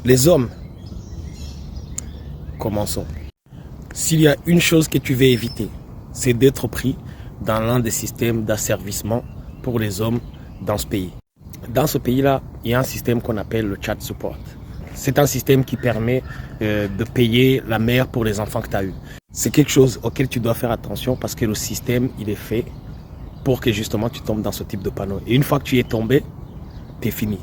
Les hommes, commençons. S'il y a une chose que tu veux éviter, c'est d'être pris dans l'un des systèmes d'asservissement pour les hommes dans ce pays. Dans ce pays-là, il y a un système qu'on appelle le child support. C'est un système qui permet de payer la mère pour les enfants que tu as eus. C'est quelque chose auquel tu dois faire attention parce que le système, il est fait pour que justement tu tombes dans ce type de panneau. Et une fois que tu y es tombé, tu es fini.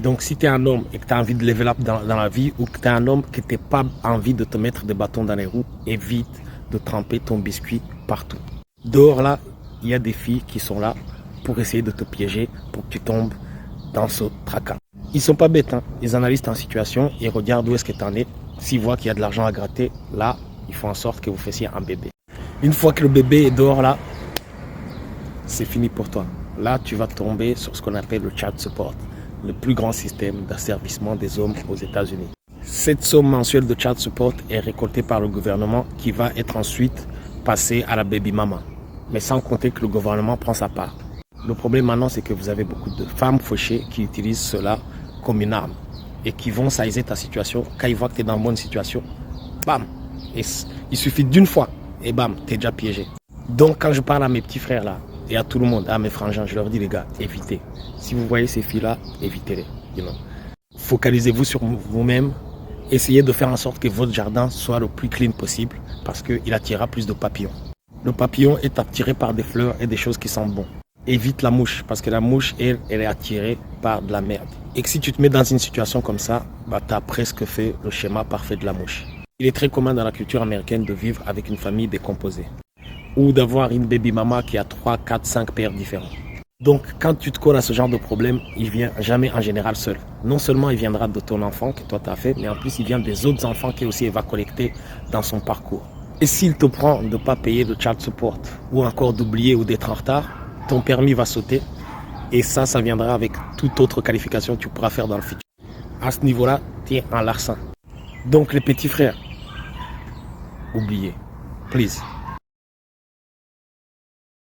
Donc si tu es un homme et que tu as envie de level up dans la vie ou que tu es un homme que tu n'as pas envie de te mettre des bâtons dans les roues, évite de tremper ton biscuit partout. Dehors là, il y a des filles qui sont là pour essayer de te piéger, pour que tu tombes dans ce tracas. Ils sont pas bêtes, hein. Ils analysent ta situation, ils regardent où est-ce que tu en es. S'ils voient qu'il y a de l'argent à gratter, là, ils font en sorte que vous fassiez un bébé. Une fois que le bébé est dehors là, c'est fini pour toi. Là, tu vas tomber sur ce qu'on appelle le child support, le plus grand système d'asservissement des hommes aux États-Unis. Cette somme mensuelle de child support est récoltée par le gouvernement qui va être ensuite passée à la baby mama. Mais sans compter que le gouvernement prend sa part. Le problème maintenant, c'est que vous avez beaucoup de femmes fauchées qui utilisent cela comme une arme et qui vont saisir ta situation. Quand ils voient que tu es dans une bonne situation, bam, et il suffit d'une fois et bam, tu es déjà piégé. Donc quand je parle à mes petits frères là et à tout le monde, à mes frangins, je leur dis les gars, évitez. Si vous voyez ces filles là, évitez-les. Focalisez-vous sur vous-même. Essayez de faire en sorte que votre jardin soit le plus clean possible parce qu'il attirera plus de papillons. Le papillon est attiré par des fleurs et des choses qui sentent bon. Évite la mouche parce que la mouche, elle est attirée par de la merde. Et que si tu te mets dans une situation comme ça, tu as presque fait le schéma parfait de la mouche. Il est très commun dans la culture américaine de vivre avec une famille décomposée ou d'avoir une baby mama qui a 3, 4, 5 pères différents. Donc quand tu te colles à ce genre de problème, il vient jamais en général seul. Non seulement il viendra de ton enfant que toi tu as fait, mais en plus il vient des autres enfants qu'il aussi va collecter dans son parcours. Et s'il te prend de ne pas payer de child support ou encore d'oublier ou d'être en retard, ton permis va sauter et ça viendra avec toute autre qualification que tu pourras faire dans le futur. À ce niveau-là, tu es en larcin. Donc les petits frères, oubliez, please.